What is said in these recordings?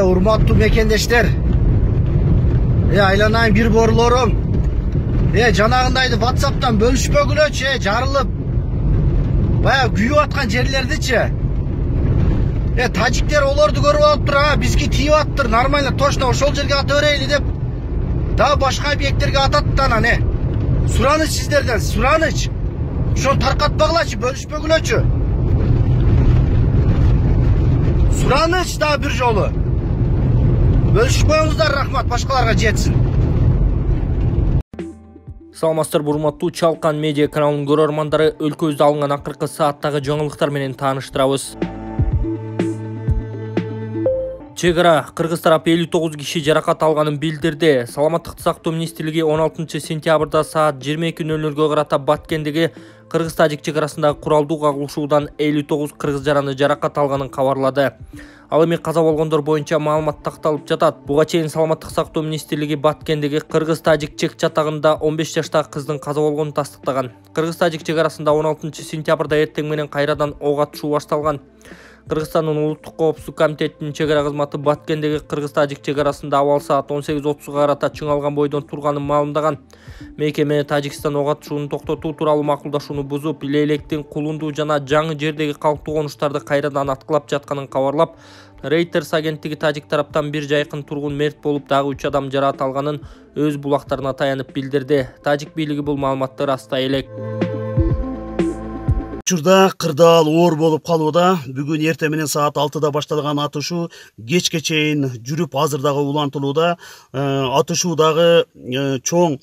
Урматтуу мекендештер, айланайын бир борлорум, жанагындайды WhatsApp'tan бөлүшпөгүлөчү, жарылып, баягы күйүп аткан жерлердичи. Тажиктер олорду көрүп алыптыр, бизге тийип аттыр, нормально, точно ошол жерге ата берейли деп, дагы башка объекттерге атат анан. Сураныч сиздерден, сураныч. Ошону таркатпагылачы, бөлүшпөгүлөчү. Сураныч дагы бир жолу. Бөлүшүп коюңуздар, рахмат, башкаларга жетсин. Саламатсыздар, урматтуу Чалкан медиа каналынын көрөрмандары, өлкөбүздө алынган акыркы сааттагы жаңылыктар менен тааныштырабыз. Чек ара Кыргыз тарап 59 киши жаракат алганын билдирди. Саламаттыкты сактоо министрлиги 16 сентябрда саат 22:00 карата Баткендеги Кыргыз-Тажик чек арасындагы куралдуу кагылышуудан 59 кыргыз жараны жаракат алганын кабарлады. Ал эми каза болгондор боюнча маалымат такталып жатат. Буга чейин Саламаттык сактоо министрлиги Баткендеги Кыргыз-Тажик чек чатагында 15 жаштагы кыздын каза болгонун тастыктаган. Кыргыз-Тажик чек арасында 16 сентябрда эртең менен кайрадан ок атышуу башталган. Кыргызстандын улуттук коопсуздук комитетинин чек ара кызматы Баткендеги Кыргыз-Тажик чек арасында абал саат 18:30 карата чыңалган бойдон турганын маалымдаган. Мекеме Тажикстан ок атышууну токтотуу тууралуу макулдашууну бузуп, Лейлектин, Кулунду жана жаңы жердеги калктуу конуштарды кайрадан аткылап жатканын кабарлап, Reuters агенттиги Тажик тараптан бир жайкын тургун мерт болуп, дагы 3 адам жаракат алганын өз булактарына таянып билдирди. Тажик бийлиги бул маалыматты растай элек. Учурда кырдаал оор болуп калууда. Бүгүн эртең менен саат 6-да башталган атышуу кечке чейин жүрүп азыр дагы улантылууда. Атышуудагы чоң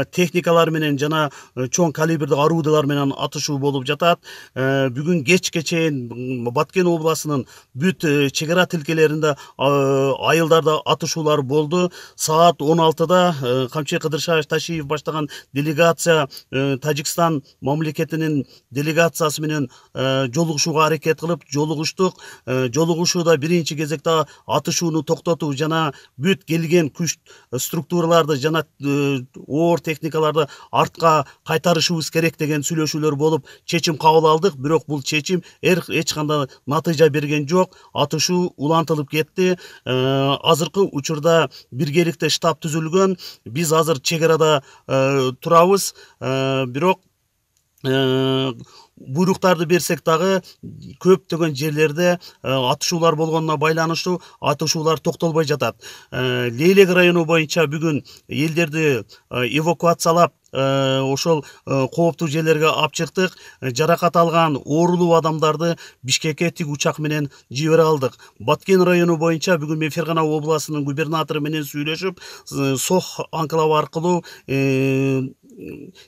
техникалар менен жана чоң калибрдеги орудиялар менен атышуу болуп жатат. Бүгүн кечке чейин Баткен областынын бүт чек ара тилкелеринде айылдарда атышуулар болду. Саат 16-да Камчы Кыдыршаев Ташиев баштаган делегация Тажикстан мамлекетинин делегациясы менен жолугушууга аракет кылып жолугуштук. Жолугушууда биринчи кезекте атышууну токтотуу жана бүт келген күч структураларды жана оор техникаларды артка кайтарышыбыз керек деген сүйлөшүүлөр болуп чечим кабыл алдык. Бирок бул чечим эч кандай натыйжа берген жок. Атышуу улантылып кетти. Азыркы учурда биргеликте штаб түзүлгөн. Биз азыр чек арада турабыз. Бирок буйруктарды берсек дагы көптөгөн жерлерде атышуулар болгонуна байланыштуу атышуулар токтолбой жатат. Лейлек району боюнча бүгүн элдерди эвакуациялап ошол кооптуу жерлерге алып чыктык. Жаракат алган оорулуу адамдарды Бишкекке тик учак менен жибере алдык. Баткен району боюнча бүгүн мен Фергана областынын губернатору менен сүйлөшүп, Сох анклавы аркылуу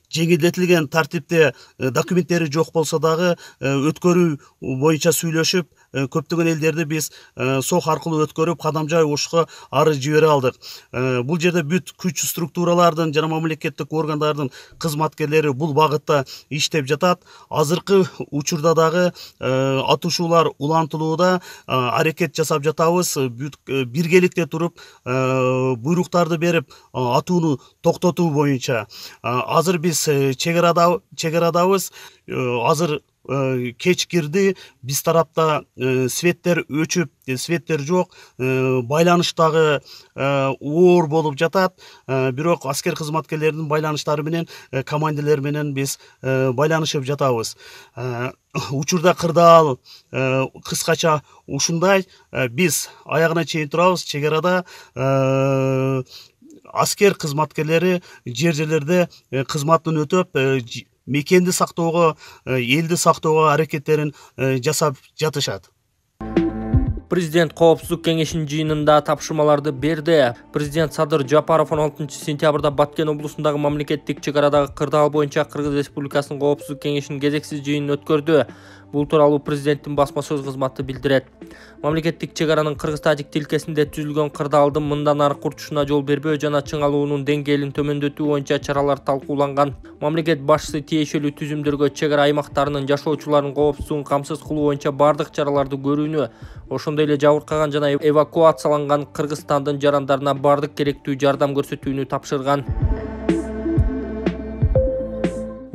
жеңилдетилген тартипте документтери жок болсо дагы өткөрүү боюнча сүйлөшүп, көптөгөн элдерди биз Сох аркылуу өткөрүп, кадамжай ошко ары жибере алдык. Бул жерде бүт күч структуралардын жана мамлекеттик органдардын кызматкерлери бул багытта иштеп жатат. Азыркы учурда дагы атышуулар улантылууда, аракет жасап жатабыз. Биргеликте туруп буйруктарды берип атууну токтотуу боюнча. Азыр биз чек арадабыз. Азыр кеч кирди, биз тарапта светтер өчүп, светтер жок, байланыш дагы оор болуп жатат. Бирок аскер кызматкерлеринин байланыштары менен, командирлер менен биз байланышып жатабыз. Учурда кырдаал кыскача ушундай. Биз аягына чейин турабыз чек арада. Аскер кызматкерлери жерлерде кызматын өтөп, мекенди сактоого, элди сактоого аракеттерин жасап жатышат. Президент коопсуздук кеңешинин жыйынында тапшырмаларды берди. Президент Садыр Жапаров 16 сентябрда Баткен облусундагы мамлекеттик чек арадагы кырдаал боюнча Кыргыз Республикасынын коопсуздук кеңешинин кезексиз жыйынын өткөрдү. Бул тууралуу президенттин басма сөз кызматы билдирет. Мамлекеттик чек аранын Кыргыз-Тажик тилкесинде түзүлгөн кырдаалдын мындан ары курчушуна жол бербөө жана чыңалуунун деңгээлин төмөндөтүү боюнча чаралар талкууланган. Мамлекет башчысы тиешелүү түзүмдөргө чек ара аймактарынын жашоочуларынын коопсуздугун камсыз кылуу боюнча бардык чараларды көрүүнү, ошондой эле жабыркаган жана эвакуацияланган Кыргызстандын жарандарына бардык керектүү жардам көрсөтүүнү тапшырган.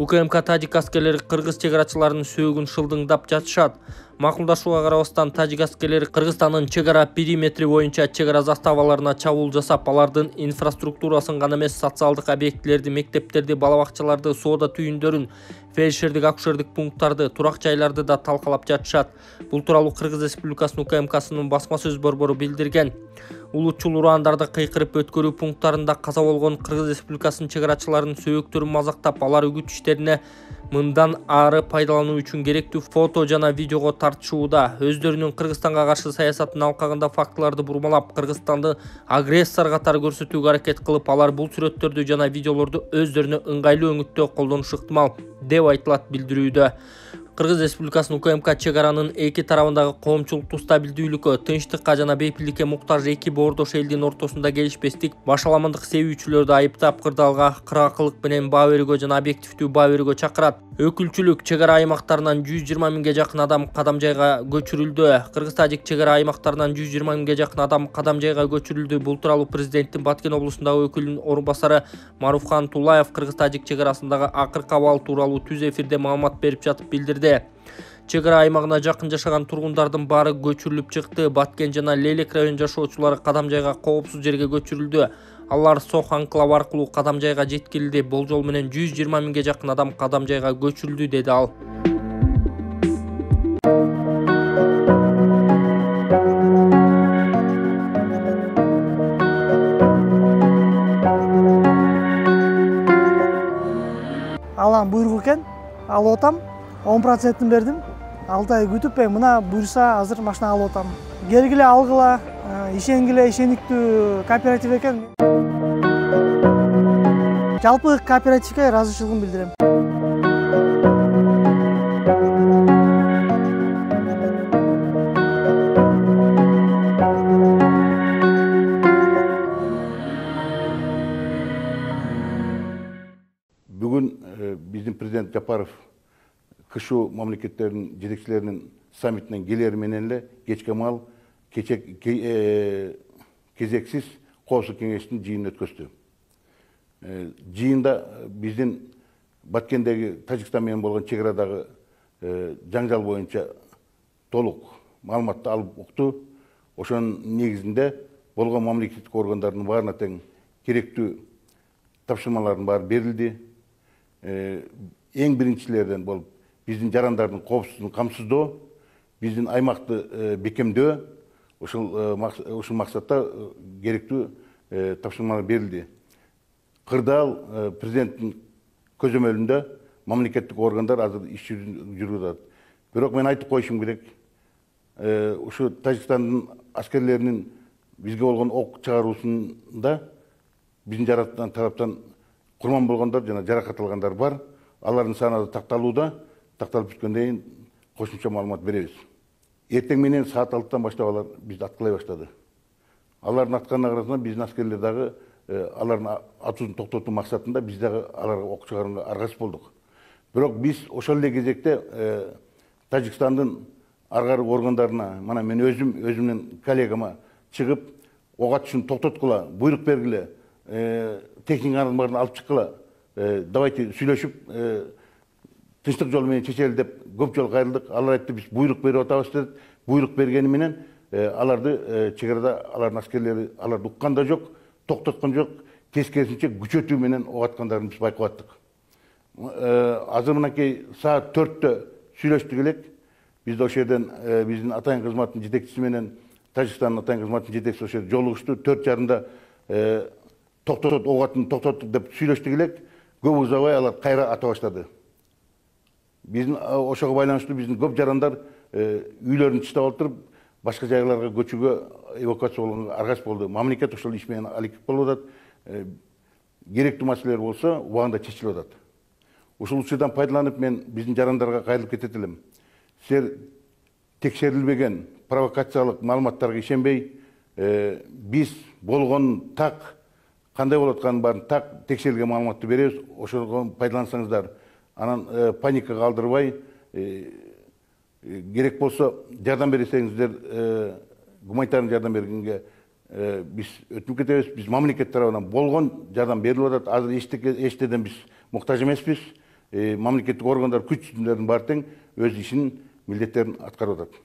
УКМК Тажик аскерлери кыргыз чек арачыларынын сөөгүн шылдыңдап жатышат. Макулдашууга карабастан тажик аскерлери Кыргызстандын чек ара периметри боюнча чек ара заставаларына чабуул жасап, алардын инфраструктурасын гана эмес, социалдык объектилерди, мектептерди, бала бакчаларды, соода түйүндөрүн, фельдшердик, акушердик пункттарды, турак жайларды да талкалап жатышат. Бул тууралуу Кыргыз Республикасынын УКМКсынын басма сөз борбору билдирген. Улутчул урандарды кыйкырып өткөрүү пункттарында каза болгон Кыргыз Республикасынын чек арачыларынын сөйөктөрүн мазактап, алар үгүт иштерине мындан ары пайдалануу үчүн керектүү фото жана видеого тартышууда. Өздөрүнүн Кыргызстанга каршы саясатын алкагында фактыларды бурмалап, Кыргызстанды агрессор катары көрсөтүүгө аракет кылып, алар бул сүрөттөрдү жана видеолорду өздөрүнө ыңгайлуу өңүттө колдонушу ыктымал деп айтылат билдирүүдө. Кыргыз Республикасынын УКМК чек аранын эки тарабындагы коомчулукту стабилдүүлүккө, тынчтыкка жана бейпилдикке муктаж эки боордош элдин ортосунда келишпестик, башаламандык себүүчүлөрдү айыптап, кырдаалга кыракылык менен баа берүүгө жана объективдүү баа берүүгө чакырат. Өкүлчүлүк чек ара аймактарынан 120 миңге жакын адам кадам жайга көчүрүлдү. Кыргыз-тажик чек ара аймактарынан 120 миңге жакын адам кадам жайга көчүрүлдү. Бул тууралуу президенттин Баткен облусундагы өкүлүнүн орун басары Маруфхан Тулаев Кыргыз-тажик чек арасындагы акыркы абал тууралуу түз эфирде маалымат берип жатып билдирди. Чек ара аймагына жакын жашаган тургундардын баары көчүрүлүп чыкты. Баткен жана Лелек район жашоочулары кадам жайга коопсуз жерге көчүрүлдү. Алар Сох анклавы аркылуу кадам жайга жеткирилди. Болжол менен 120 миңге жакын адам кадам жайга көчүрүлдү, деди ал. Алам буйрук экен, алып атам. 10% бердим. 6 ай күтүп, мына буйруса азыр машина алып атам. Келгиле алгыла, ишенгиле, ишениктүү кооператив экен. Жалпы кооперативге ыраазычылыгымды билдирем. Бүгін биздин президент Жапаров КШУ мамлекеттеринин жетекчилеринин саммитинен келери менен эле кечке маал кезексиз коопсуздук кеңештин жыйынын өткөздү. Жыйында биздин Баткендеги Тажикстан менен болгон чек арадагы жаңжал боюнча толук маалыматты алып укту. Ошонун негизинде болгон мамлекеттик органдардын баарына тең керектүү тапшырмалардын баары берилди. Эң биринчилерден болуп биздин жарандардын коопсуздугун камсыздоо, биздин аймакты бекемдөө, ушул максатта керектүү тапшырмалар берилди. Кырдаал президенттин көзөмөлүндө мамлекеттик органдар азыр иш жүрүп атат. Бирок мен айтып коюшум керек, ушу Тажикстандын аскерлеринин бизге болгон ок чыгаруусунда биздин жараттан тараптан курман болгондар жана жаракат алгандар бар. Алардын саны такталууда. Такталып бүткөндөн кийин кошумча маалымат беребиз. Эртең менен саат 6-тан баштап алар бизди аткылай баштады. Алардын атканына карасында биздин аскерлер дагы алардын атуусун токтотуу максатында биз дагы аларга ок чыгарууга аргасыз болдук. Бирок биз ошол эле кезекте Тажикстандын ар кайры органдарына, мына мен өзүмдүн коллегама чыгып, ок атышын токтоткула, буйрук бергиле, техниканын баарын алып чыккыла, давайте сүйлөшүп тынчтык жолу менен чечели деп көп жолу кайрылдык. Алар айтты, биз буйрук берип атабыз деп. Буйрук бергени менен аларды чек арада алардын аскерлери аларды уккан да жок, токтоткон жок, тескерисинче күчөтүү менен ок аткандарын биз байкап аттык. Азыр мынакей саат 4-тө сүйлөштүк элек. Биз ошол жерден биздин атайын кызматтын жетекчиси менен Тажикстандын атайын кызматтын жетекчиси ошол жерде жолугушту. 4:30 токтот, ок атын токтоттук деп сүйлөштүк элек. Көп узабай алар кайра ата баштады. Биздин ошого байланыштуу биздин көп жарандар үйлөрүн тыштап отуруп, башка жайларга көчүүгө, эвакуация болгонго аргасыз болду. Мамлекет ошол иш менен алектип болуп атат. Керектүү маселелер болсо, убагында чечилип атат. Ушул учурдан пайдаланып мен биздин жарандарга кайрылып кетет элем. Силер текшерилбеген провокациялык маалыматтарга ишенбей, биз болгон так, кандай болуп атканын баарын так текшерилген маалыматты беребиз. Ошого пайдалансаңыздар. Анан паникага алдырбай, керек болсо жардам берсеңиздер, гуманитарный жардам бергенге биз өтүнүп кетебиз. Биз мамлекет тарабынан болгон жардам берилип атат. Азыр эчтеден биз муктаж эмеспиз. Мамлекеттик органдар, күч жүзүндөрдүн баары тең өз ишин милдеттерин аткарып атат.